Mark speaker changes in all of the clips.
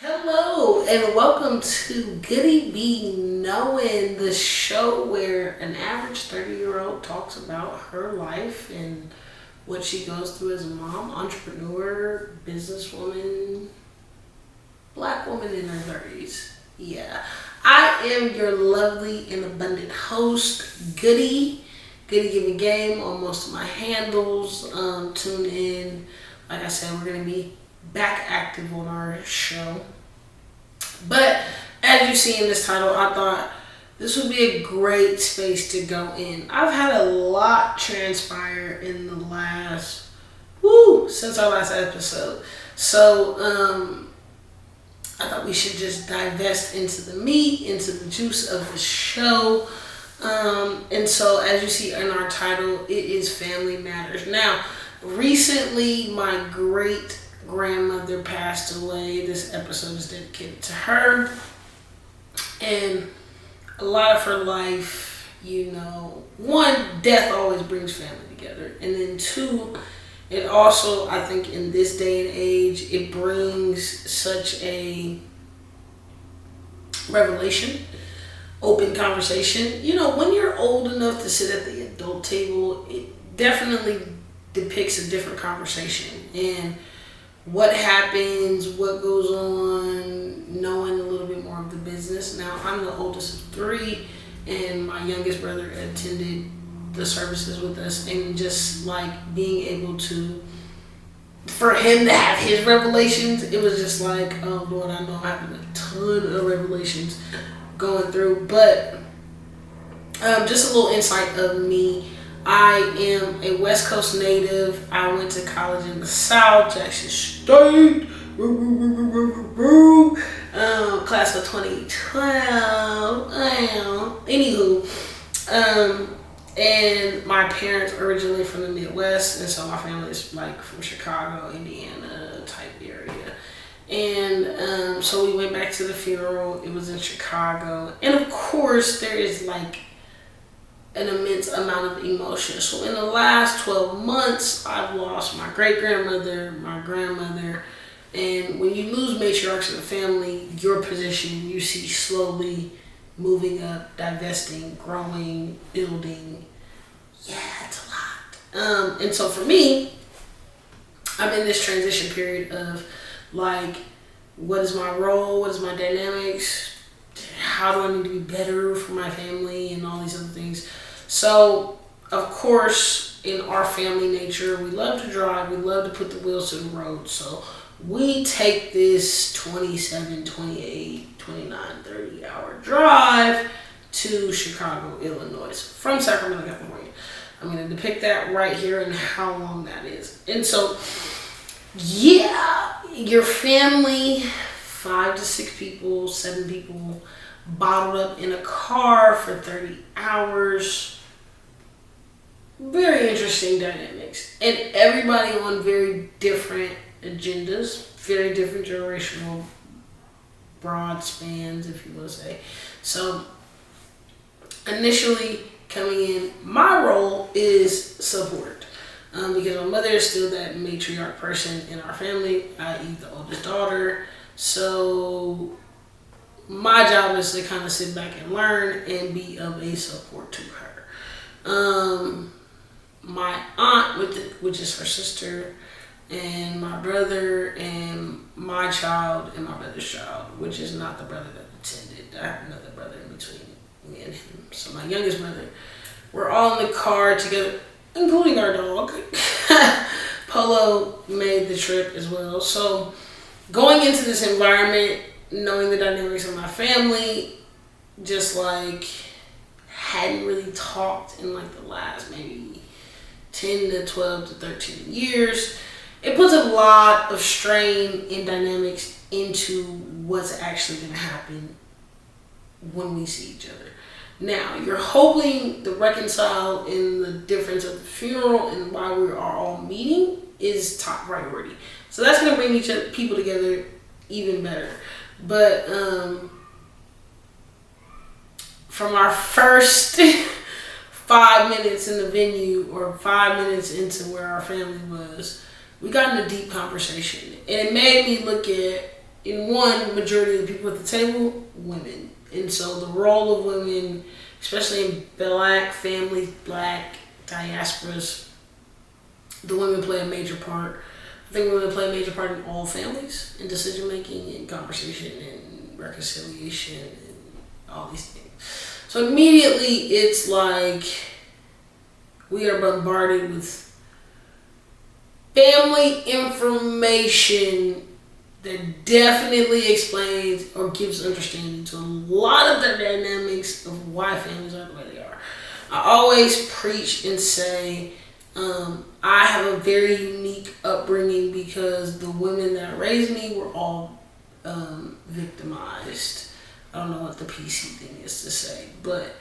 Speaker 1: Hello and welcome to Goody Be Knowing, the show where an average 30-year-old talks about her life and what she goes through as a mom, entrepreneur, businesswoman, black woman in her 30s. Yeah. I am your lovely and abundant host, Goody. Goody Give Me Game on most of my handles. Tune in. Like I said, we're going to be back active on our show. But as you see in this title, I thought this would be a great space to go in. I've had a lot transpire in the since our last episode. So, I thought we should just divest into the meat, into the juice of the show. And so, as you see in our title, it is Family Matters. Now, recently, my great grandmother passed away. This episode is dedicated to her. And a lot of her life, one, death always brings family together. And then two, it also, I think in this day and age, it brings such a revelation, open conversation. When you're old enough to sit at the adult table, it definitely depicts a different conversation. And what happens, what goes on, knowing a little bit more of the business. Now, I'm the oldest of three, and my youngest brother attended the services with us, and just like being able to, for him to have his revelations, it was just like, oh Lord, I know I'm having a ton of revelations going through. But just a little insight of me. I am a West Coast native. I went to college in the South, Jackson State. Class of 2012. Anywho, and my parents are originally from the Midwest, and so my family is like from Chicago, Indiana type area. And so we went back to the funeral. It was in Chicago, and of course there is like an immense amount of emotion. So in the last 12 months, I've lost my great-grandmother, my grandmother, and when you lose matriarchs in the family, your position, you see slowly moving up, divesting, growing, building. Yeah, it's a lot. And so for me, I'm in this transition period of like, what is my role? What is my dynamics? How do I need to be better for my family and all these other things? So, of course, in our family nature, we love to drive. We love to put the wheels to the road. So we take this 27, 28, 29, 30 hour drive to Chicago, Illinois, from Sacramento, California. I'm going to depict that right here and how long that is. And so, yeah, your family, 5 to 6 people, 7 people, bottled up in a car for 30 hours. Very interesting dynamics. And everybody on very different agendas, very different generational broad spans, if you will say. So, initially coming in, my role is support. Because my mother is still that matriarch person in our family, i.e. the oldest daughter. So my job is to kind of sit back and learn and be of a support to her. My aunt, which is her sister, and my brother, and my child, and my brother's child, which is not the brother that attended. I have another brother in between me and him. So my youngest brother, we're all in the car together, including our dog. Polo made the trip as well. So going into this environment, knowing the dynamics of my family, just like hadn't really talked in like the last maybe 10 to 12 to 13 years, it puts a lot of strain and dynamics into what's actually going to happen when we see each other. Now, you're hoping to reconcile in the difference of the funeral and why we are all meeting is top priority. So that's going to bring people together even better. But from our first 5 minutes in the venue or 5 minutes into where our family was, we got in a deep conversation. And it made me look at in one, majority of the people at the table, women. And so the role of women, especially in black families, black diasporas, the women play a major part. I think women play a major part in all families, in decision making and conversation and reconciliation and all these things. So immediately it's like we are bombarded with family information that definitely explains or gives understanding to a lot of the dynamics of why families are the way they are. I always preach and say, I have a very unique upbringing because the women that raised me were all victimized. I don't know what the PC thing is to say, but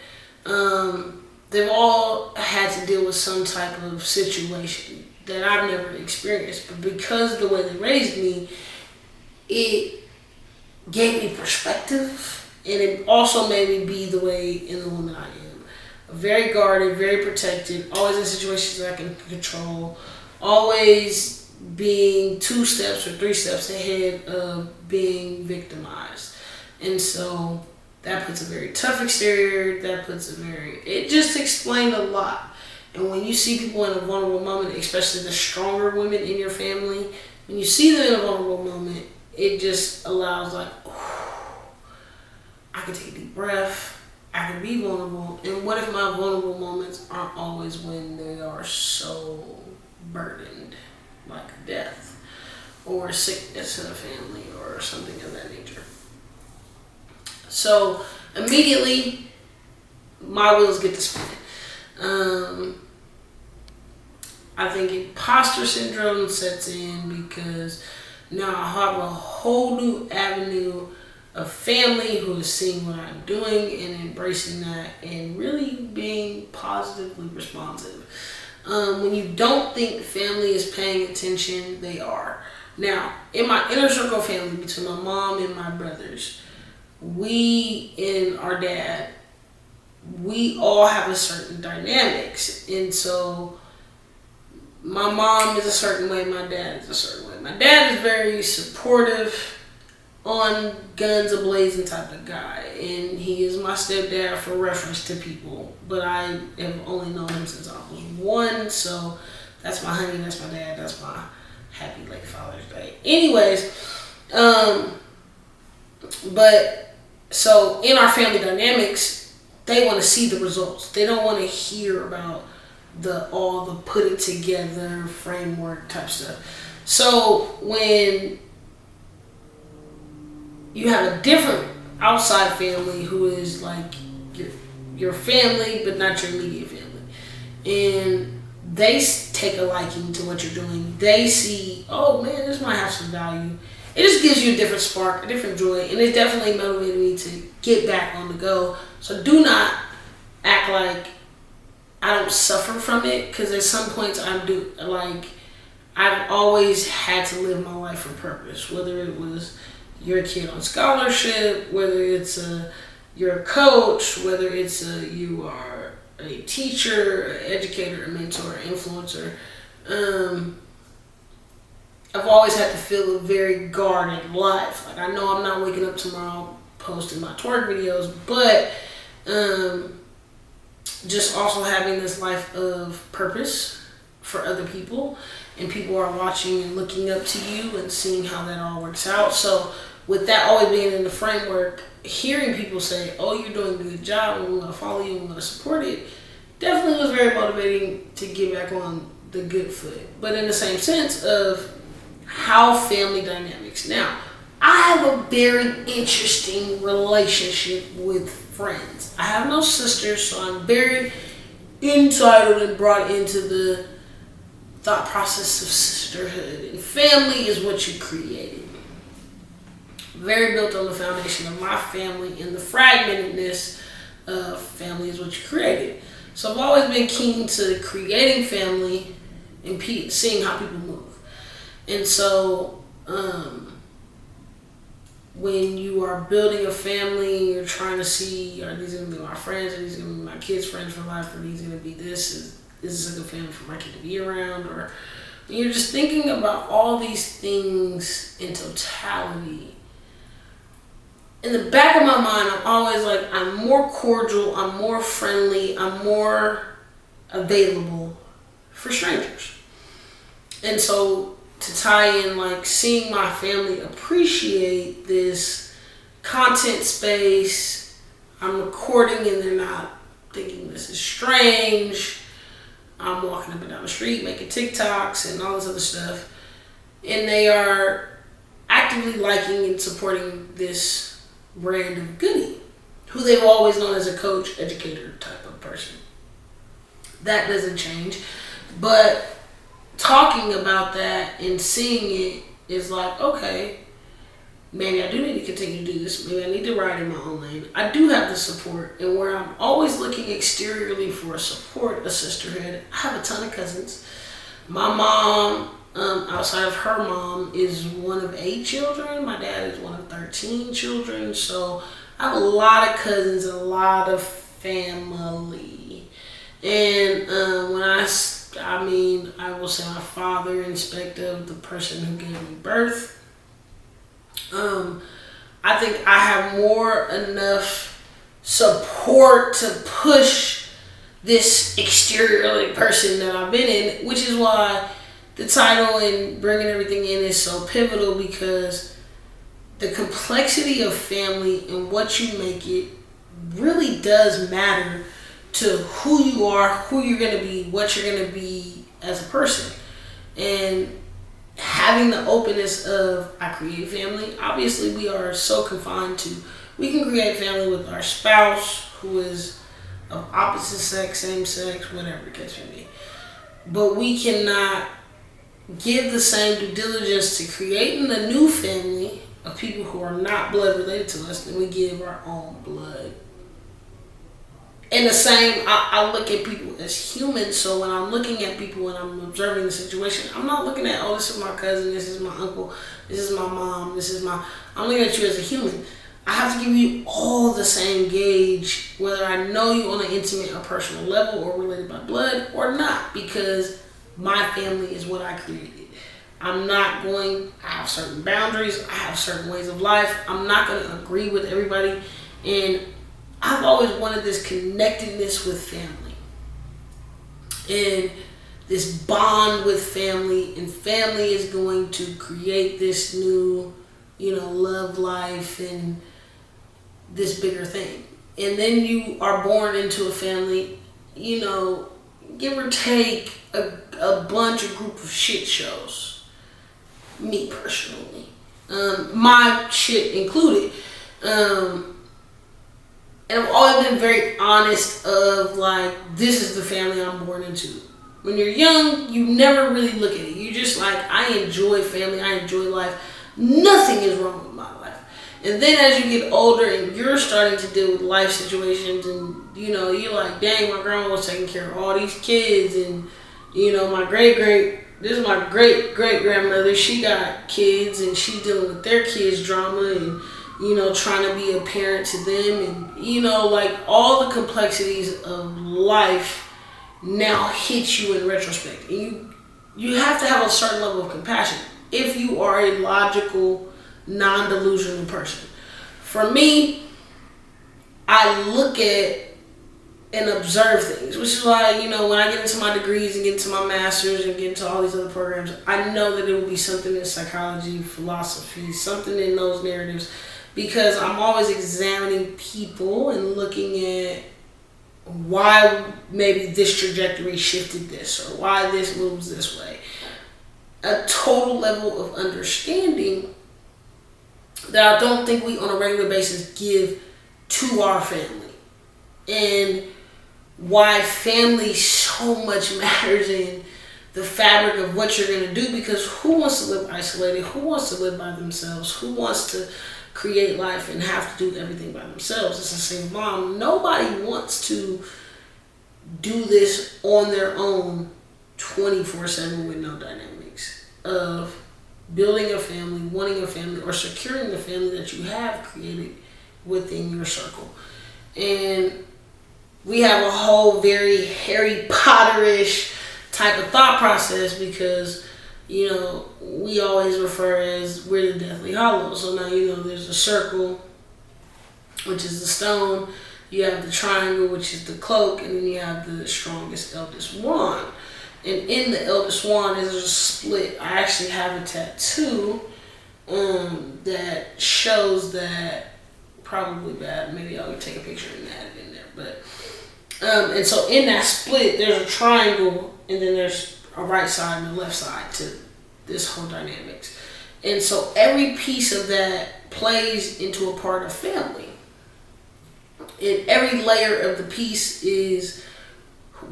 Speaker 1: they've all had to deal with some type of situation that I've never experienced. But because of the way they raised me, it gave me perspective, and it also made me be the way in the woman I am. Very guarded, very protected, always in situations that I can control, always being 2 steps or 3 steps ahead of being victimized. And so that puts a very tough exterior, it just explained a lot. And when you see people in a vulnerable moment, especially the stronger women in your family, when you see them in a vulnerable moment, it just allows I can take a deep breath, I can be vulnerable. And what if my vulnerable moments aren't always when they are so burdened, like death or sickness in a family or something of that nature? So immediately my wheels get to spinning. I think imposter syndrome sets in because now I have a whole new avenue of family who is seeing what I'm doing and embracing that and really being positively responsive. When you don't think family is paying attention, they are. Now, in my inner circle family, between my mom and my brothers, we and our dad, we all have a certain dynamics. And so my mom is a certain way, my dad is a certain way. My dad is very supportive, on guns a-blazing type of guy, and he is my stepdad for reference to people, but I have only known him since I was 1, so that's my honey, that's my dad, that's my happy late Father's Day. Anyways, but so in our family dynamics, they want to see the results. They don't want to hear about all the put it together framework type stuff. So when you have a different outside family who is like your family but not your immediate family, and they take a liking to what you're doing, they see, oh man, this might have some value, it just gives you a different spark, a different joy, and it definitely motivated me to get back on the go. So do not act like I don't suffer from it, because at some points I've always had to live my life for purpose, whether it was you're a kid on scholarship, whether it's you're a coach, whether it's you are a teacher, an educator, a mentor, influencer. I've always had to feel a very guarded life. Like, I know I'm not waking up tomorrow posting my twerk videos, but just also having this life of purpose for other people, and people are watching and looking up to you and seeing how that all works out. So with that always being in the framework, hearing people say, oh, you're doing a good job and we're going to follow you and we're going to support it, definitely was very motivating to get back on the good foot. But in the same sense of how family dynamics. Now, I have a very interesting relationship with friends. I have no sisters, so I'm very entitled and brought into the thought process of sisterhood. And family is what you created. Very built on the foundation of my family, and the fragmentedness of family is what you created. So I've always been keen to creating family and seeing how people move. And so when you are building a family, you're trying to see, are these going to be my friends, are these going to be my kids' friends for life, are these going to be this, is this a good family for my kid to be around, or you're just thinking about all these things in totality. in the back of my mind, I'm always like, I'm more cordial, I'm more friendly, I'm more available for strangers. And so to tie in, like, seeing my family appreciate this content space, I'm recording and they're not thinking this is strange. I'm walking up and down the street making TikToks and all this other stuff. And they are actively liking and supporting this brand of Goody, who they've always known as a coach, educator type of person. That doesn't change. But talking about that and seeing it is like, okay, maybe I do need to continue to do this. Maybe I need to ride in my own lane. I do have the support, and where I'm always looking exteriorly for a support, a sisterhood, I have a ton of cousins. My mom, outside of her mom, is one of 8 children. My dad is one of 13 children. So I have a lot of cousins, a lot of family. And I will say my father, in respect of the person who gave me birth. I think I have enough support to push this exterior person that I've been in, which is why the title and bringing everything in is so pivotal, because the complexity of family and what you make it really does matter to who you are, who you're going to be, what you're going to be as a person. And having the openness of, I create family. Obviously, we are so confined to, we can create family with our spouse who is of opposite sex, same sex, whatever the case may be. But we cannot give the same due diligence to creating a new family of people who are not blood related to us than we give our own blood. And the same, I look at people as humans. So when I'm looking at people and I'm observing the situation, I'm not looking at, oh, this is my cousin, this is my uncle, this is my mom, I'm looking at you as a human. I have to give you all the same gauge, whether I know you on an intimate or personal level or related by blood or not, because my family is what I created. I have certain boundaries, I have certain ways of life. I'm not going to agree with everybody. And I've always wanted this connectedness with family and this bond with family, and family is going to create this new, love life and this bigger thing. And then you are born into a family, give or take a group of shit shows. Me personally, my shit included. And I've always been very honest of, like, this is the family I'm born into. When you're young, you never really look at it. You're just like, I enjoy family, I enjoy life. Nothing is wrong with my life. And then as you get older and you're starting to deal with life situations, and, you're like, dang, my grandma was taking care of all these kids. And, this is my great-great-grandmother. She got kids and she's dealing with their kids' drama and, trying to be a parent to them, and, like, all the complexities of life now hit you in retrospect. And you have to have a certain level of compassion if you are a logical, non-delusional person. For me, I look at and observe things, which is why, when I get into my degrees and get into my master's and get into all these other programs, I know that it will be something in psychology, philosophy, something in those narratives, because I'm always examining people and looking at why maybe this trajectory shifted this, or why this moves this way. A total level of understanding that I don't think we on a regular basis give to our family. And why family so much matters in the fabric of what you're going to do, because who wants to live isolated? Who wants to live by themselves? Who wants to create life and have to do everything by themselves? It's a single mom. Nobody wants to do this on their own 24/7 with no dynamics of building a family, wanting a family, or securing the family that you have created within your circle. And we have a whole very Harry Potter-ish type of thought process, because, we always refer as we're the Deathly Hallows. So now, there's a circle, which is the stone. You have the triangle, which is the cloak, and then you have the strongest eldest wand. And in the eldest wand is a split. I actually have a tattoo that shows that. Probably bad. Maybe I'll take a picture and add it in there. But and so in that split, there's a triangle, and then there's a right side and a left side to this whole dynamics. And so every piece of that plays into a part of family. And every layer of the piece is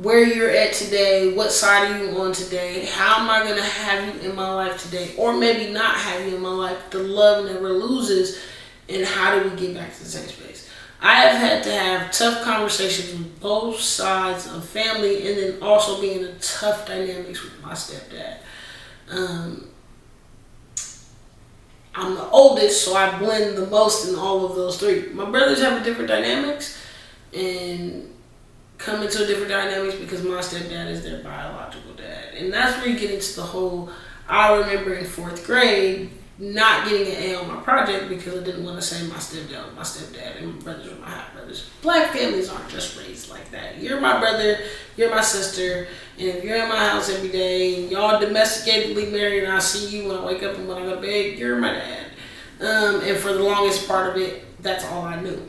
Speaker 1: where you're at today, what side are you on today, how am I going to have you in my life today, or maybe not have you in my life. The love never loses, and how do we get back to the same space? I have had to have tough conversations with both sides of family, and then also being in tough dynamics with my stepdad. I'm the oldest, so I blend the most in all of those three. My brothers have a different dynamics and come into a different dynamics because my stepdad is their biological dad. And that's where you get into the whole, I remember in 4th grade not getting an A on my project because I didn't want to say my stepdad was my stepdad and my brothers were my half brothers. Black families aren't just raised like that. You're my brother, you're my sister, and if you're in my house every day and y'all domesticatedly married and I see you when I wake up and when I go to bed, you're my dad. And for the longest part of it, that's all I knew.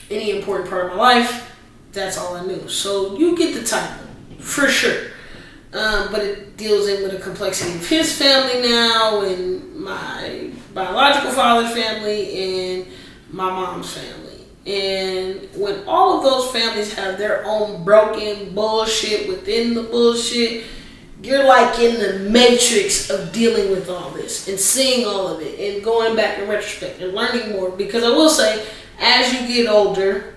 Speaker 1: Any important part of my life, that's all I knew. So you get the title, for sure. But it deals in with the complexity of his family now, and my biological father's family, and my mom's family. And when all of those families have their own broken bullshit within the bullshit, you're like in the matrix of dealing with all this and seeing all of it and going back in retrospect and learning more. Because I will say, as you get older,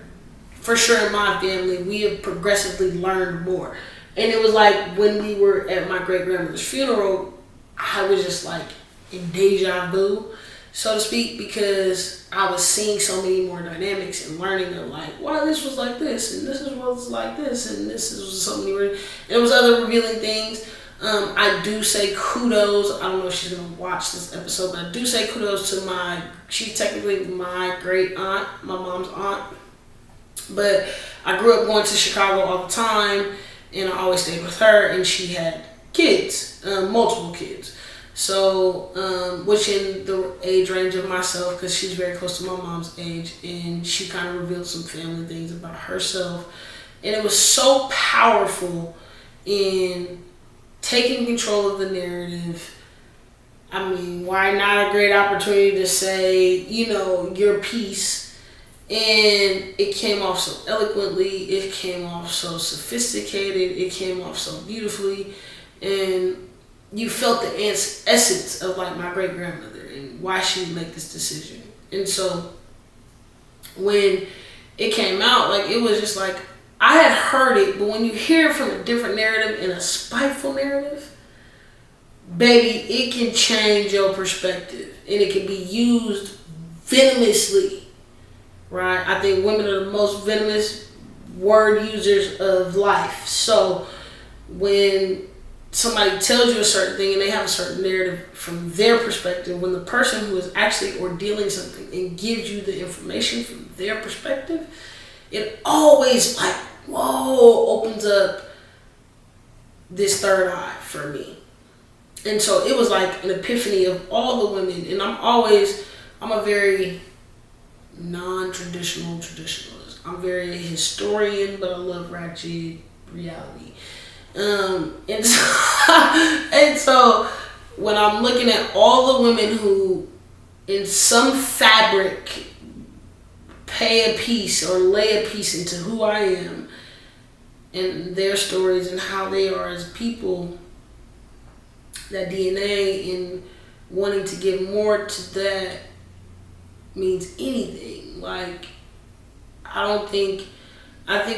Speaker 1: for sure in my family, we have progressively learned more. And it was like when we were at my great-grandmother's funeral, I was just like in deja vu, so to speak, because I was seeing so many more dynamics and learning of like, why this was like this, and this is what's like this, and this is so many weird. There was other revealing things. I do say kudos. I don't know if she's going to watch this episode, but I do say kudos to she's technically my great aunt, my mom's aunt. But I grew up going to Chicago all the time, and I always stayed with her, and she had kids, multiple kids. So, which in the age range of myself, because she's very close to my mom's age, and she kind of revealed some family things about herself. And it was so powerful in taking control of the narrative. I mean, why not a great opportunity to say, your piece? And it came off so eloquently, it came off so sophisticated, it came off so beautifully, and you felt the essence of like my great grandmother and why she would make this decision. And so when it came out, like it was just like, I had heard it, but when you hear it from a different narrative and a spiteful narrative, baby, it can change your perspective and it can be used venomously. Right? I think women are the most venomous word users of life. So when somebody tells you a certain thing and they have a certain narrative from their perspective, when the person who is actually ordealing something and gives you the information from their perspective, it always like, whoa, opens up this third eye for me. And so it was like an epiphany of all the women. And I'm a very non-traditional traditionalist. I'm very historian, but I love ratchet reality. And so when I'm looking at all the women who in some fabric pay a piece or lay a piece into who I am and their stories and how they are as people, that DNA and wanting to give more to that means anything. Like, I think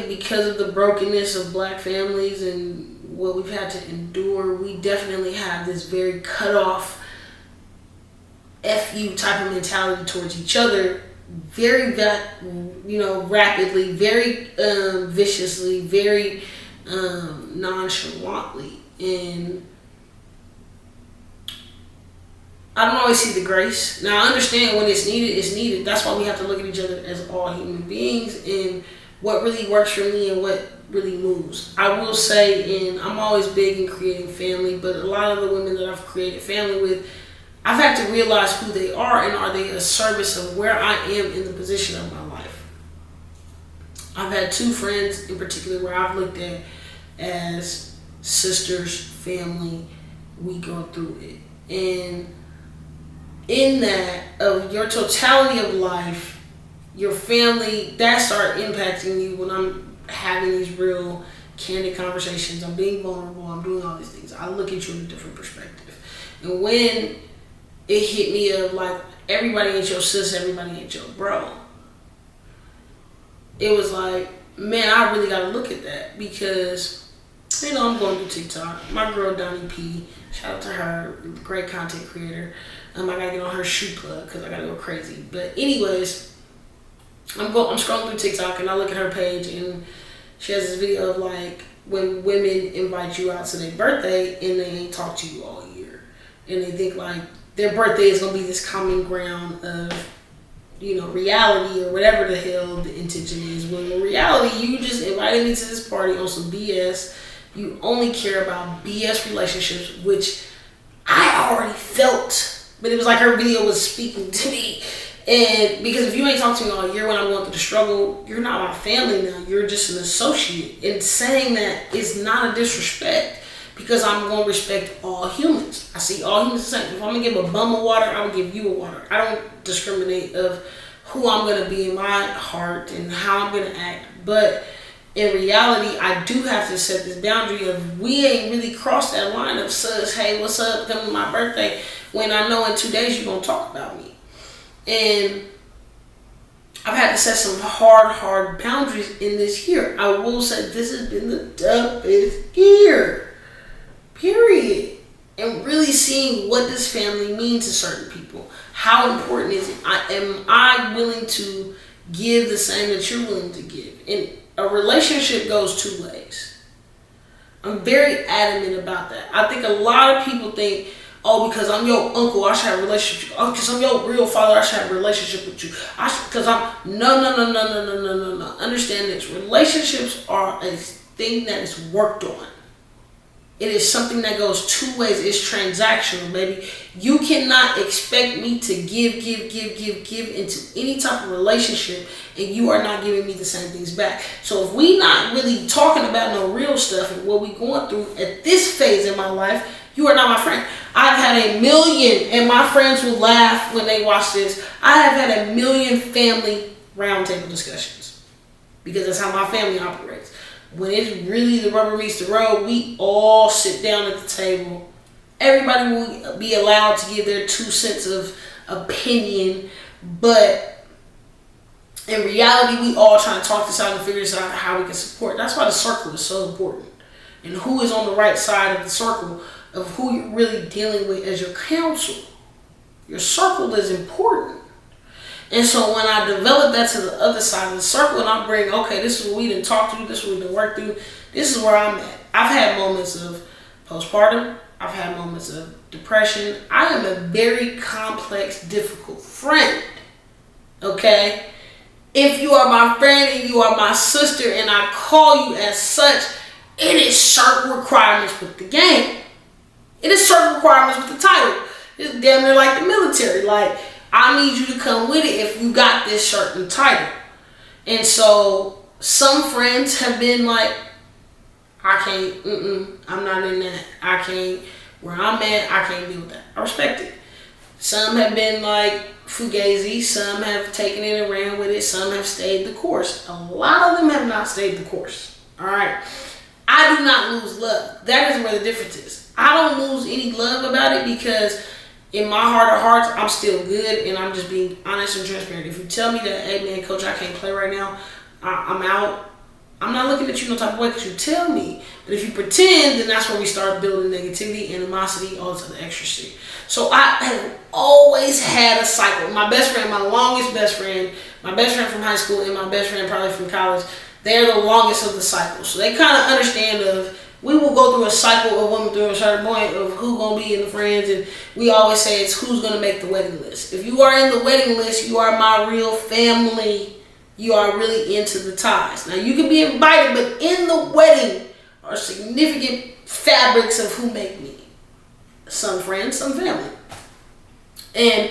Speaker 1: because of the brokenness of black families and what we've had to endure, we definitely have this very cut off F-you type of mentality towards each other, very rapidly, very viciously, very nonchalantly. And I don't always see the grace. Now I understand when it's needed, it's needed. That's why we have to look at each other as all human beings and what really works for me and what really moves. I will say, and I'm always big in creating family, but a lot of the women that I've created family with, I've had to realize who they are and are they a service of where I am in the position of my life. I've had two friends in particular where I've looked at as sisters, family, we go through it. And in that, of your totality of life, your family, that start impacting you when I'm having these real candid conversations. I'm being vulnerable. I'm doing all these things. I look at you in a different perspective. And when it hit me of like, everybody ain't your sis, everybody ain't your bro, it was like, man, I really got to look at that because, you know, I'm going through TikTok. My girl, Donnie P, shout out to her, great content creator. I got to get on her shoe plug because I got to go crazy. But anyways, I'm scrolling through TikTok and I look at her page and she has this video of like when women invite you out to their birthday and they ain't talk to you all year. And they think like their birthday is going to be this common ground of, you know, reality or whatever the hell the intention is. When in reality, you just invited me to this party on some BS. You only care about BS relationships, which I already felt. But it was like her video was speaking to me. And because if you ain't talked to me all year when I'm going through the struggle, you're not my family now. You're just an associate. And saying that is not a disrespect because I'm going to respect all humans. I see all humans the same. If I'm going to give a bum a water, I will give you a water. I don't discriminate of who I'm going to be in my heart and how I'm going to act. But in reality, I do have to set this boundary of we ain't really crossed that line of sus, hey, what's up, come to my birthday, when I know in 2 days you're going to talk about me. And I've had to set some hard boundaries in this year. I will say this has been the toughest year, period. And really seeing what does family mean to certain people. How important is it? Am I willing to give the same that you're willing to give? And a relationship goes two ways. I'm very adamant about that. I think a lot of people think, oh, because I'm your uncle, I should have a relationship. Oh, because I'm your real father, I should have a relationship with you. No. Understand this. Relationships are a thing that is worked on. It is something that goes two ways. It's transactional, baby. You cannot expect me to give into any type of relationship and you are not giving me the same things back. So if we not really talking about no real stuff and what we going through at this phase in my life, you are not my friend. I've had 1 million, and my friends will laugh when they watch this, I have had 1 million family roundtable discussions because that's how my family operates. When it's really the rubber meets the road, we all sit down at the table. Everybody will be allowed to give their 2 cents of opinion, but in reality, we all trying to talk this out and figure this out how we can support. That's why the circle is so important. And who is on the right side of the circle of who you're really dealing with as your counsel. Your circle is important. And so when I develop that to the other side of the circle and I bring, okay, this is what we didn't talk through, this is what we didn't work through, this is where I'm at. I've had moments of postpartum. I've had moments of depression. I am a very complex, difficult friend. Okay? If you are my friend and you are my sister and I call you as such, it is certain requirements with the game. It is certain requirements with the title. It's damn near like the military. Like, I need you to come with it if you got this certain title. And so some friends have been like, I can't, I'm not in that. I can't, where I'm at, I can't deal with that. I respect it. Some have been like fugazi. Some have taken it and ran with it. Some have stayed the course. A lot of them have not stayed the course. All right. I do not lose love. That is where the difference is. I don't lose any love about it because in my heart of hearts, I'm still good and I'm just being honest and transparent. If you tell me that, hey man, coach, I can't play right now, I'm out, I'm not looking at you no type of way because you tell me. But if you pretend, then that's where we start building negativity, animosity, all this other extra shit. So I have always had a cycle. My best friend, my longest best friend, my best friend from high school and my best friend probably from college, they're the longest of the cycle. So they kind of understand of we will go through a cycle of women through a certain point of who gonna be in the friends, and we always say it's who's gonna make the wedding list. If you are in the wedding list, you are my real family. You are really into the ties. Now you can be invited, but in the wedding are significant fabrics of who make me. Some friends, some family. And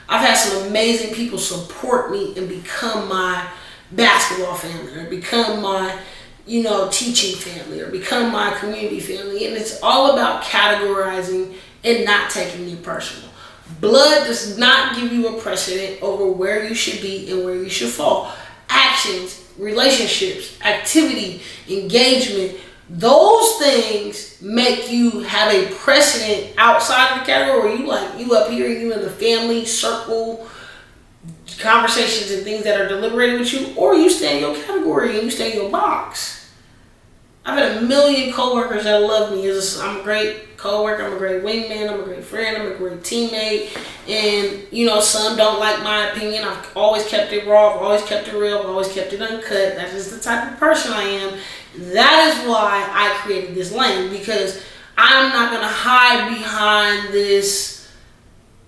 Speaker 1: I've had some amazing people support me and become my basketball family, or become my, teaching family, or become my community family. And it's all about categorizing and not taking it personal. Blood does not give you a precedent over where you should be and where you should fall. Actions, relationships, activity, engagement, those things make you have a precedent outside of the category. You up here, you in the family circle, conversations and things that are deliberated with you, or you stay in your category and you stay in your box. I've had a million coworkers that love me. I'm a great coworker, I'm a great wingman, I'm a great friend, I'm a great teammate, and some don't like my opinion. I've always kept it raw, I've always kept it real, I've always kept it uncut. That is the type of person I am. That is why I created this lane, because I'm not going to hide behind this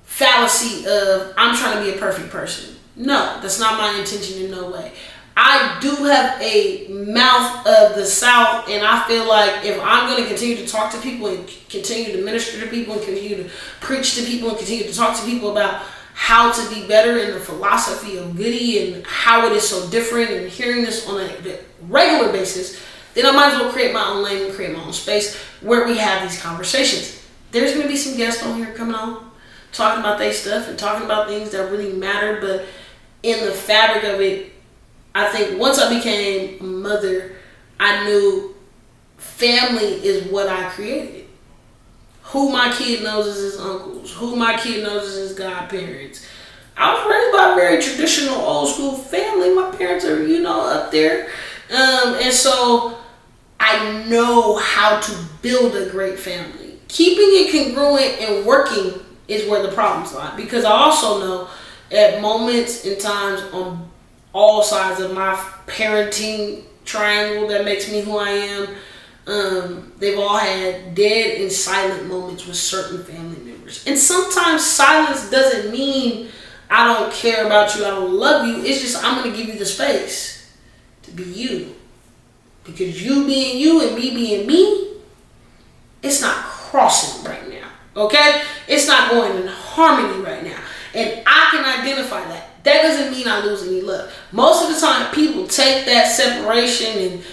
Speaker 1: fallacy of I'm trying to be a perfect person. No, that's not my intention in no way. I do have a mouth of the South, and I feel like if I'm going to continue to talk to people and continue to minister to people and continue to preach to people and continue to talk to people about how to be better in the philosophy of Goody and how it is so different, and hearing this on a regular basis, then I might as well create my own lane and create my own space where we have these conversations. There's going to be some guests on here coming on, talking about their stuff and talking about things that really matter. But in the fabric of it, I think once I became a mother, I knew family is what I created. Who my kid knows is his uncles. Who my kid knows is his godparents. I was raised by a very traditional old school family. My parents are, up there. And so I know how to build a great family. Keeping it congruent and working is where the problems lie. Because I also know at moments and times on all sides of my parenting triangle that makes me who I am, they've all had dead and silent moments with certain family members. And sometimes silence doesn't mean I don't care about you, I don't love you. It's just I'm going to give you the space to be you. Because you being you and me being me, it's not crossing right now, okay? It's not going in harmony right now. And I can identify that. That doesn't mean I lose any love. Most of the time, people take that separation and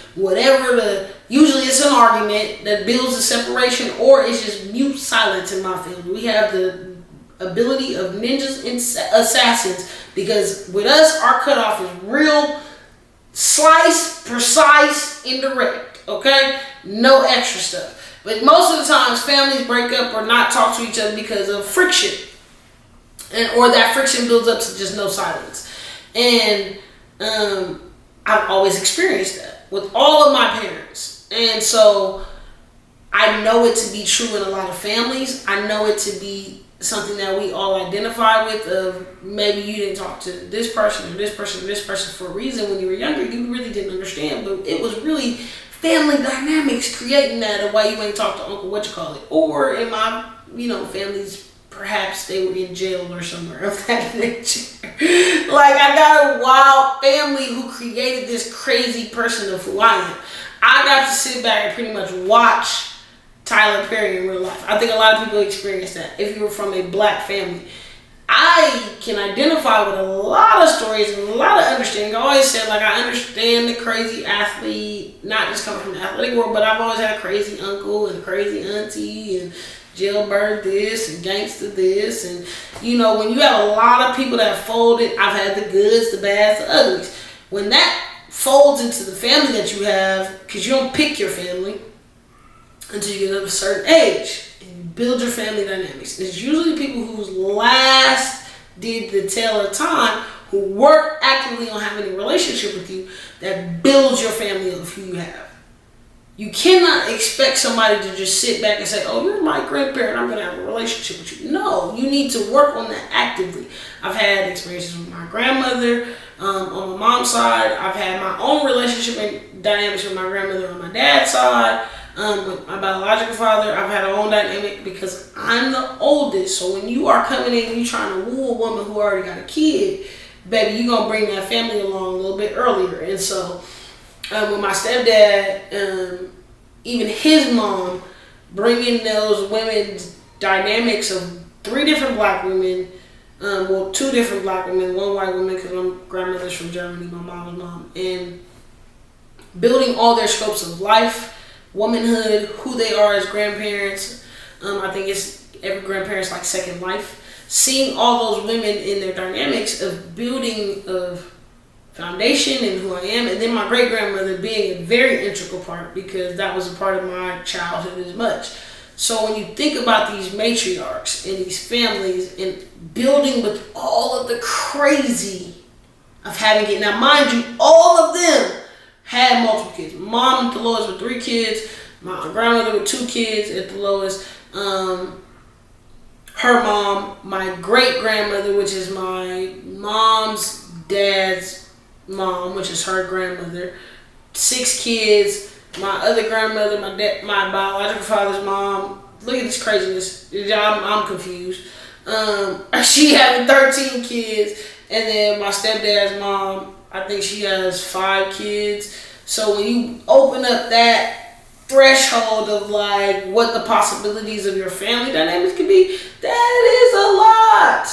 Speaker 1: usually it's an argument that builds a separation, or it's just mute silence in my family. We have the ability of ninjas and assassins, because with us, our cutoff is real slice, precise, indirect, okay? No extra stuff. But most of the times, families break up or not talk to each other because of friction. Or that friction builds up to just no silence. And I've always experienced that with all of my parents. And so I know it to be true in a lot of families. I know it to be something that we all identify with, of maybe you didn't talk to this person or this person or this person for a reason when you were younger. You really didn't understand, but it was really family dynamics creating that, of why you ain't talk to Uncle whatchamacallit. Or in my, families, perhaps they were in jail or somewhere of that nature. Like, I got a wild family who created this crazy person of who I am. I got to sit back and pretty much watch Tyler Perry in real life. I think a lot of people experience that. If you were from a black family, I can identify with a lot of stories and a lot of understanding. I always said, I understand the crazy athlete, not just coming from the athletic world, but I've always had a crazy uncle and a crazy auntie and jailbird this and gangster this. And, when you have a lot of people that folded, I've had the goods, the bads, the uglies. When that folds into the family that you have, because you don't pick your family until you get up a certain age and you build your family dynamics. It's usually people whose last did the tale of time, who work actively on having a relationship with you, that builds your family of who you have. You cannot expect somebody to just sit back and say, oh, you're my grandparent, I'm going to have a relationship with you. No, you need to work on that actively. I've had experiences with my grandmother on my mom's side. I've had my own relationship and dynamics with my grandmother on my dad's side. With my biological father, I've had our own dynamic because I'm the oldest. So when you are coming in and you trying to woo a woman who already got a kid, baby, you gonna bring that family along a little bit earlier. And so with my stepdad, even his mom, bringing those women's dynamics of 3 different black women, 2 different black women, 1 white woman, because my grandmother's from Germany, my mom's mom, and building all their scopes of life, womanhood, who they are as grandparents. I think it's every grandparent's like second life. Seeing all those women in their dynamics of building of foundation and who I am, and then my great grandmother being a very integral part because that was a part of my childhood as much. So when you think about these matriarchs and these families and building with all of the crazy of having it, now mind you, all of them had multiple kids. Mom at the lowest with 3 kids, my grandmother with 2 kids at the lowest. Her mom, my great grandmother, which is my mom's dad's mom, which is her grandmother, 6 kids. My other grandmother, my biological father's mom. Look at this craziness. I'm confused. She having 13 kids, and then my stepdad's mom, I think she has 5 kids. So when you open up that threshold of like what the possibilities of your family dynamics could be, that is a lot.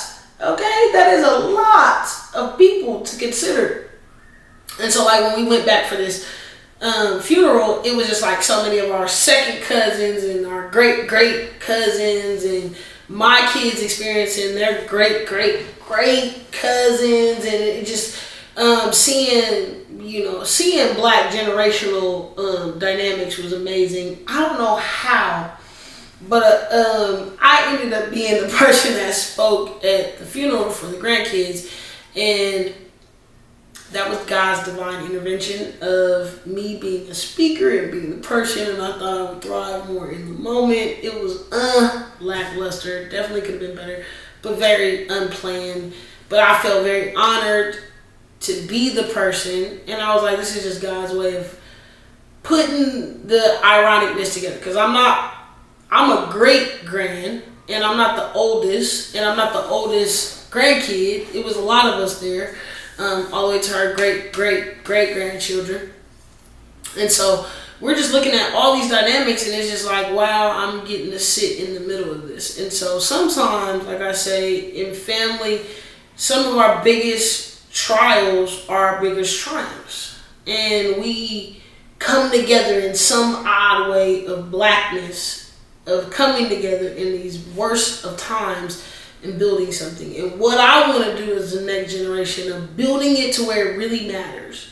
Speaker 1: Okay, that is a lot of people to consider. And so like when we went back for this funeral, it was just like so many of our second cousins and our great cousins and my kids experiencing their great cousins, and it just seeing black generational dynamics was amazing. I don't know how, but I ended up being the person that spoke at the funeral for the grandkids, and that was God's divine intervention of me being a speaker and being the person, and I thought I would thrive more in the moment. It was lackluster, definitely could have been better, but very unplanned. But I felt very honored to be the person, and I was like, this is just God's way of putting the ironicness together, because I'm a great grand, and I'm not the oldest, and I'm not the oldest grandkid. It was a lot of us there. All the way to our great grandchildren. And so we're just looking at all these dynamics, and it's just like, wow, I'm getting to sit in the middle of this. And so sometimes, like I say, in family, some of our biggest trials are our biggest triumphs. And we come together in some odd way of blackness, of coming together in these worst of times and building something. And what I want to do is the next generation of building it to where it really matters.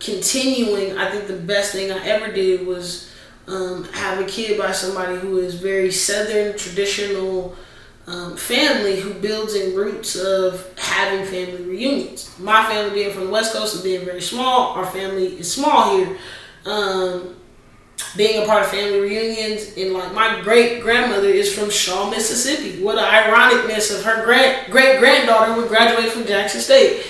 Speaker 1: Continuing, I think the best thing I ever did was have a kid by somebody who is very Southern, traditional family, who builds in roots of having family reunions. My family being from the West Coast and being very small, our family is small here. Being a part of family reunions, and like my great grandmother is from Shaw, Mississippi. What an ironicness of her great granddaughter would graduate from Jackson State.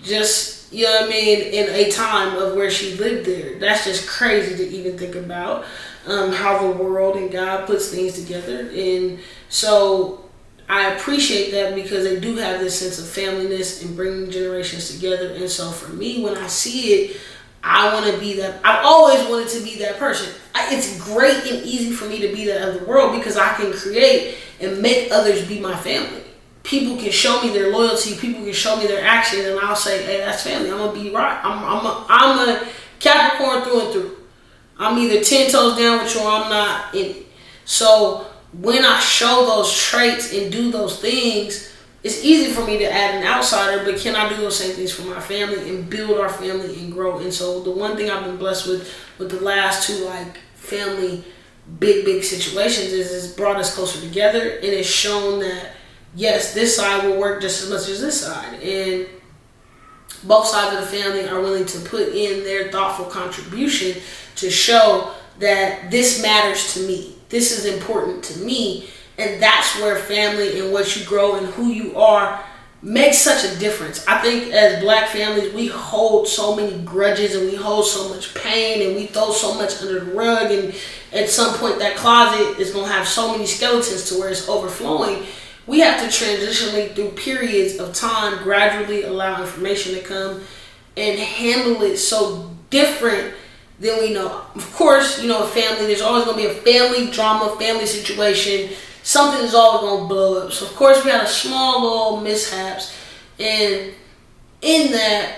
Speaker 1: Just, you know what I mean, in a time of where she lived there. That's just crazy to even think about how the world and God puts things together. And so I appreciate that because they do have this sense of familyness and bringing generations together. And so for me, when I see it, I want to be that. I've always wanted to be that person. It's great and easy for me to be that of the world because I can create and make others be my family. People can show me their loyalty. People can show me their actions, and I'll say, "Hey, that's family. I'm gonna be right. I'm a Capricorn through and through. I'm either 10 toes down with you or I'm not in it." So when I show those traits and do those things, it's easy for me to add an outsider, but can I do those same things for my family and build our family and grow? And so the one thing I've been blessed with the last 2 like family big situations is it's brought us closer together, and it's shown that yes, this side will work just as much as this side, and both sides of the family are willing to put in their thoughtful contribution to show that this matters to me, this is important to me. And that's where family and what you grow and who you are makes such a difference. I think as black families, we hold so many grudges and we hold so much pain and we throw so much under the rug, and at some point that closet is going to have so many skeletons to where it's overflowing. We have to transitionally through periods of time gradually allow information to come and handle it so different than we know. Of course, a family, there's always going to be a family drama, family situation. Something is always going to blow up. So, of course, we had a small little mishaps. And in that,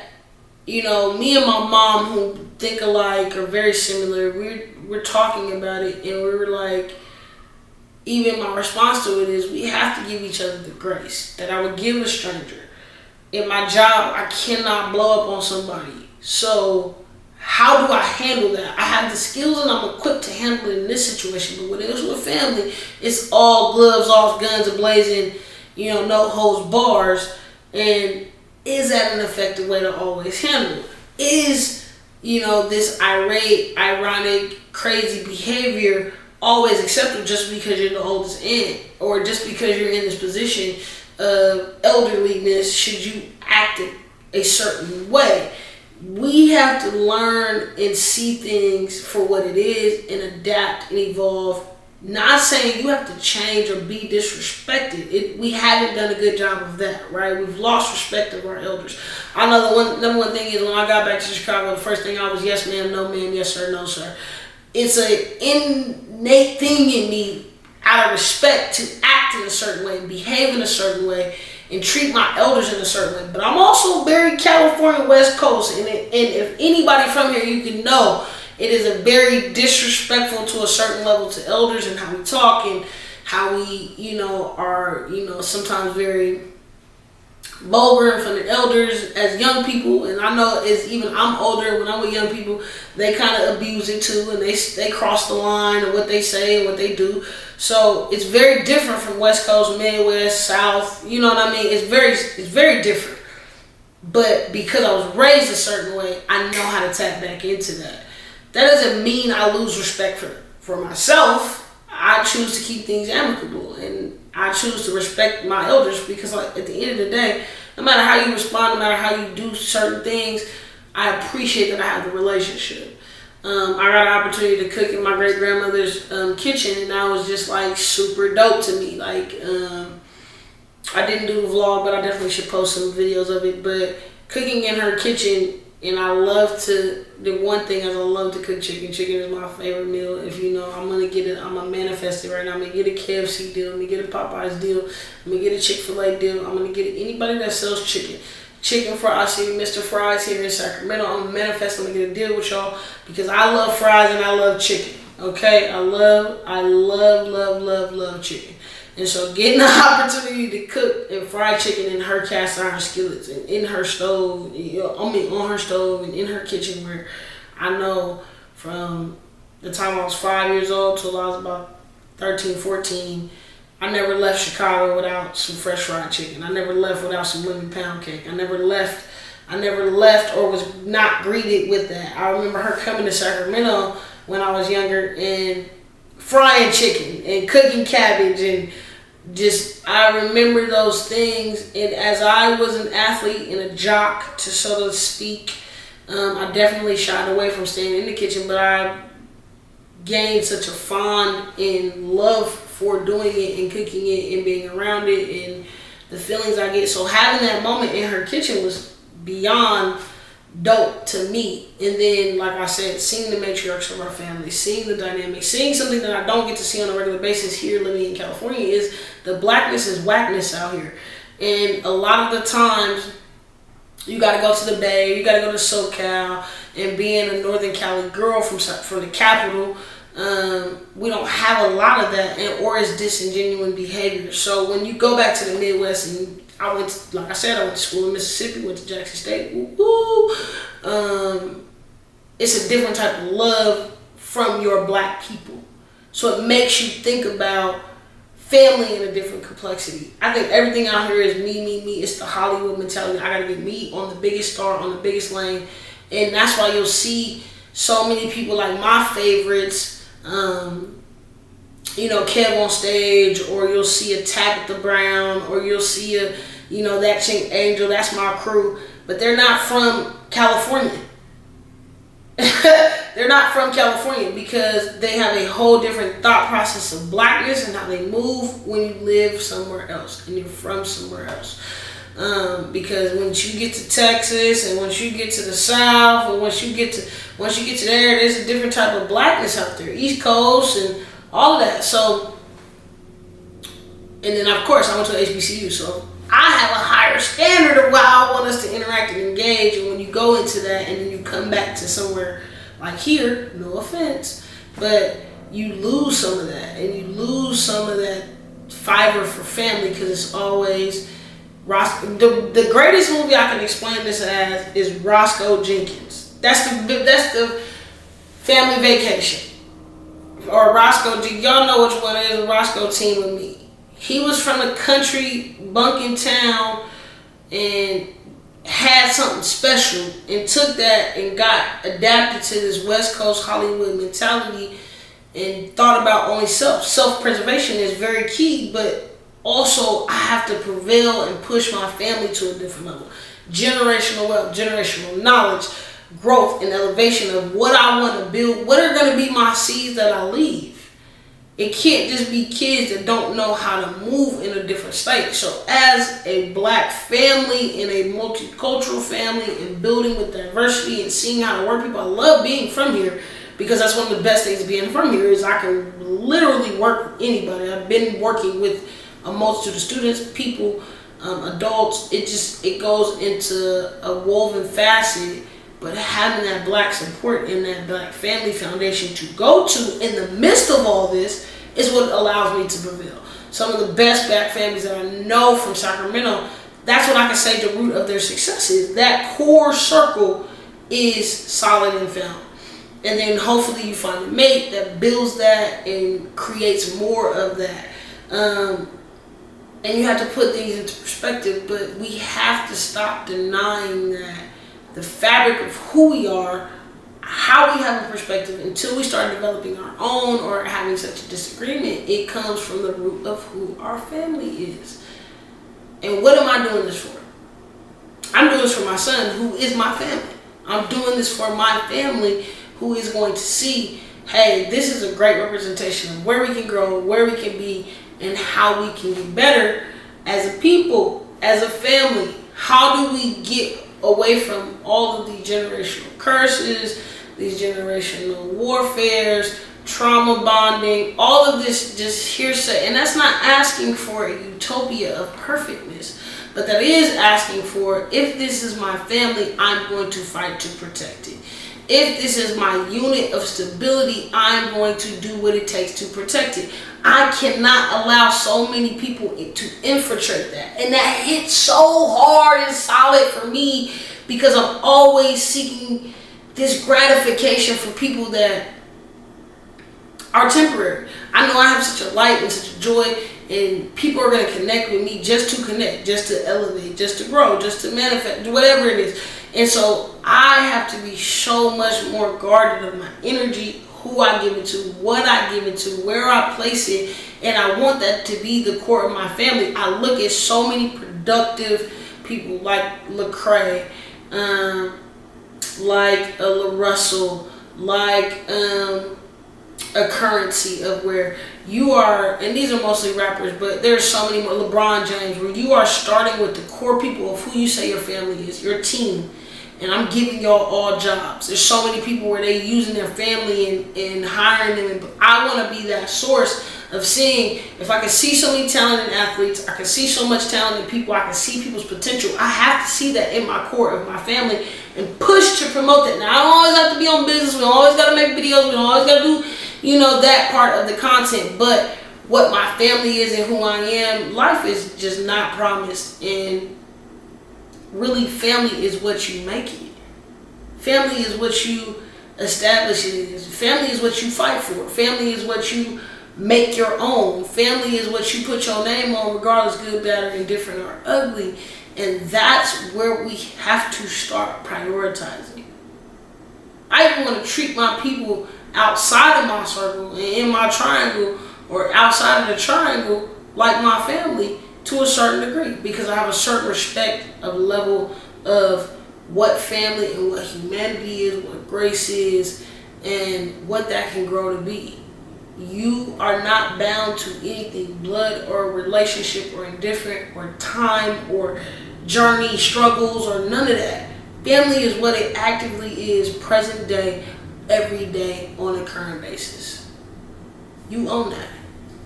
Speaker 1: me and my mom, who think alike, are very similar. We're talking about it, and we were like, even my response to it is, we have to give each other the grace that I would give a stranger. In my job, I cannot blow up on somebody. So how do I handle that? I have the skills and I'm equipped to handle it in this situation. But when it was with family, it's all gloves off, guns a-blazing, no holds bars. And is that an effective way to always handle it? Is, this irate, ironic, crazy behavior always acceptable just because you're the oldest aunt, or just because you're in this position of elderliness? Should you act a certain way? We have to learn and see things for what it is and adapt and evolve. Not saying you have to change or be disrespected. We haven't done a good job of that, right? We've lost respect of our elders. I know the number one thing is, when I got back to Chicago, the first thing I was, yes ma'am, no ma'am, yes sir, no sir. It's an innate thing in me, out of respect, to act in a certain way, behave in a certain way, and treat my elders in a certain way. But I'm also very California West Coast, and if anybody from here, you can know it is a very disrespectful to a certain level to elders, and how we talk and how we, are, sometimes very vulgar in front of elders as young people. And I know I'm older, when I'm with young people, they kind of abuse it too, and they cross the line of what they say and what they do. So it's very different from West Coast, Midwest, South. You know what I mean? It's very different. But because I was raised a certain way, I know how to tap back into that. That doesn't mean I lose respect for myself. I choose to keep things amicable, and I choose to respect my elders, because at the end of the day, no matter how you respond, no matter how you do certain things, I appreciate that I have the relationship. I got an opportunity to cook in my great grandmother's kitchen, and that was just like super dope to me. Like, I didn't do the vlog, but I definitely should post some videos of it. But cooking in her kitchen, and the one thing is, I love to cook chicken. Chicken is my favorite meal. If I'm gonna manifest it right now. I'm gonna get a KFC deal. I'm gonna get a Popeyes deal. I'm gonna get a Chick-fil-A deal. I'm gonna get anybody that sells chicken. Chicken fry. I see Mr. Fries here in Sacramento. I'm gonna manifest. I'm gonna get a deal with y'all, because I love fries and I love chicken. Okay, I love chicken. And so getting the opportunity to cook and fry chicken in her cast iron skillets and in her stove, on her stove and in her kitchen, where I know from the time I was 5 years old till I was about 13, 14, I never left Chicago without some fresh fried chicken. I never left without some lemon pound cake. I never left or was not greeted with that. I remember her coming to Sacramento when I was younger and frying chicken and cooking cabbage, and I remember those things. And as I was an athlete and a jock, to so to speak, I definitely shied away from staying in the kitchen, but I gained such a fond and love for doing it and cooking it and being around it and the feelings I get. So having that moment in her kitchen was beyond dope to me. And then, like I said, seeing the matriarchs of our family, seeing the dynamics, seeing something that I don't get to see on a regular basis here living in California, is the blackness is whackness out here. And a lot of the times, you got to go to the Bay, you got to go to SoCal, and being a Northern Cali girl from the capital, we don't have a lot of that, or it's disingenuous behavior. So when you go back to the Midwest, and I went to school in Mississippi, went to Jackson State, it's a different type of love from your black people. So it makes you think about family in a different complexity. I think everything out here is me. It's the Hollywood mentality. I gotta get me on the biggest star, on the biggest lane. And that's why you'll see so many people like my favorites, Kev on stage, or you'll see a Tabitha Brown, or you'll see a You know, that Chink Angel, that's my crew. But they're not from California. They're not from California because they have a whole different thought process of blackness and how they move when you live somewhere else and you're from somewhere else. Because once you get to Texas and once you get to the South and once you get to there, there's a different type of blackness out there, East Coast and all of that. So, and then of course I went to HBCU, so I have a higher standard of how I want us to interact and engage. And when you go into that and then you come back to somewhere like here, no offense, but you lose some of that, and you lose some of that fiber for family because it's always the greatest movie I can explain this as is Roscoe Jenkins. That's the Family Vacation, or Roscoe. Y'all know which one it is. Roscoe Team with Me. He was from a country bunking town and had something special and took that and got adapted to this West Coast Hollywood mentality and thought about only self. Self-preservation is very key, but also I have to prevail and push my family to a different level. Generational wealth, generational knowledge, growth and elevation of what I want to build. What are going to be my seeds that I leave? It can't just be kids that don't know how to move in a different state. So as a black family, in a multicultural family, and building with diversity and seeing how to work people, I love being from here because that's one of the best things being from here is I can literally work with anybody. I've been working with a multitude of students, people, adults. It goes into a woven facet. But having that black support and that black family foundation to go to in the midst of all this is what allows me to prevail. Some of the best black families that I know from Sacramento, that's what I can say the root of their success is. That core circle is solid and found. And then hopefully you find a mate that builds that and creates more of that. And you have to put things into perspective, but we have to stop denying that the fabric of who we are, how we have a perspective, until we start developing our own or having such a disagreement, it comes from the root of who our family is. And what am I doing this for? I'm doing this for my son, who is my family. I'm doing this for my family, who is going to see, hey, this is a great representation of where we can grow, where we can be, and how we can get better as a people, as a family. How do we get away from all of these generational curses, these generational warfares, trauma bonding, all of this just hearsay. And that's not asking for a utopia of perfectness, but that is asking for, if this is my family, I'm going to fight to protect it. If this is my unit of stability, I'm going to do what it takes to protect it. I cannot allow so many people to infiltrate that. And that hits so hard and solid for me because I'm always seeking this gratification for people that are temporary. I know I have such a light and such a joy, and people are going to connect with me just to connect, just to elevate, just to grow, just to manifest, whatever it is. And so I have to be so much more guarded of my energy, who I give it to, what I give it to, where I place it, and I want that to be the core of my family. I look at so many productive people like Lecrae, like a La Russell, like a Currency, of where you are, and these are mostly rappers, but there's so many more, LeBron James, where you are starting with the core people of who you say your family is, your team. And I'm giving y'all all jobs. There's so many people where they using their family and hiring them. But I want to be that source of seeing, if I can see so many talented athletes, I can see so much talented people, I can see people's potential. I have to see that in my core of my family and push to promote that. Now, I don't always have to be on business. We don't always got to make videos. We don't always got to do, that part of the content. But what my family is and who I am, life is just not promised. And really, family is what you make it. Family is what you establish it as. Family is what you fight for. Family is what you make your own. Family is what you put your name on, regardless good, bad, or indifferent, or ugly. And that's where we have to start prioritizing. I even want to treat my people outside of my circle and in my triangle or outside of the triangle like my family, to a certain degree, because I have a certain respect of level of what family and what humanity is, what grace is, and what that can grow to be. You are not bound to anything, blood or relationship or indifferent or time or journey, struggles, or none of that. Family is what it actively is, present day, every day, on a current basis. You own that.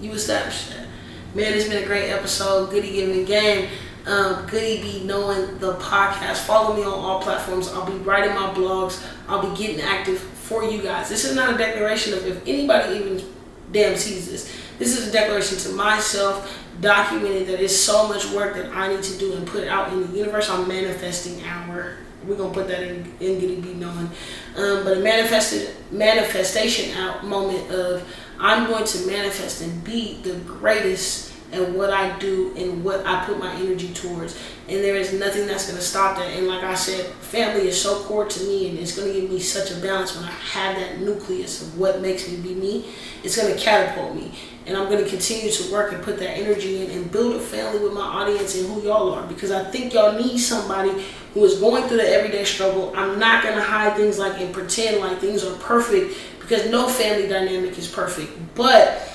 Speaker 1: You establish that. Man, it's been a great episode. Goody Giving Game. Goody be knowing the podcast. Follow me on all platforms. I'll be writing my blogs. I'll be getting active for you guys. This is not a declaration of if anybody even damn sees this. This is a declaration to myself, documented that it's so much work that I need to do and put out in the universe. I'm manifesting our. We're gonna put that in Goody be knowing. But a manifestation out moment of I'm going to manifest and be the greatest at what I do and what I put my energy towards. And there is nothing that's going to stop that. And like I said, family is so core to me, and it's going to give me such a balance when I have that nucleus of what makes me be me. It's going to catapult me. And I'm going to continue to work and put that energy in and build a family with my audience and who y'all are. Because I think y'all need somebody who is going through the everyday struggle. I'm not going to hide things like and pretend like things are perfect, because no family dynamic is perfect. But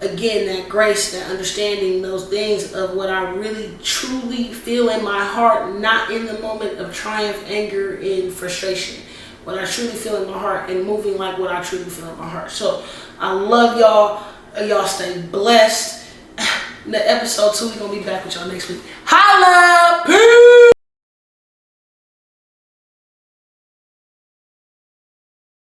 Speaker 1: again, that grace, that understanding, those things of what I really truly feel in my heart, not in the moment of triumph, anger, and frustration. What I truly feel in my heart and moving like what I truly feel in my heart. So I love y'all. Y'all stay blessed. The episode 2, we're going to be back with y'all next week. Holla! Peace!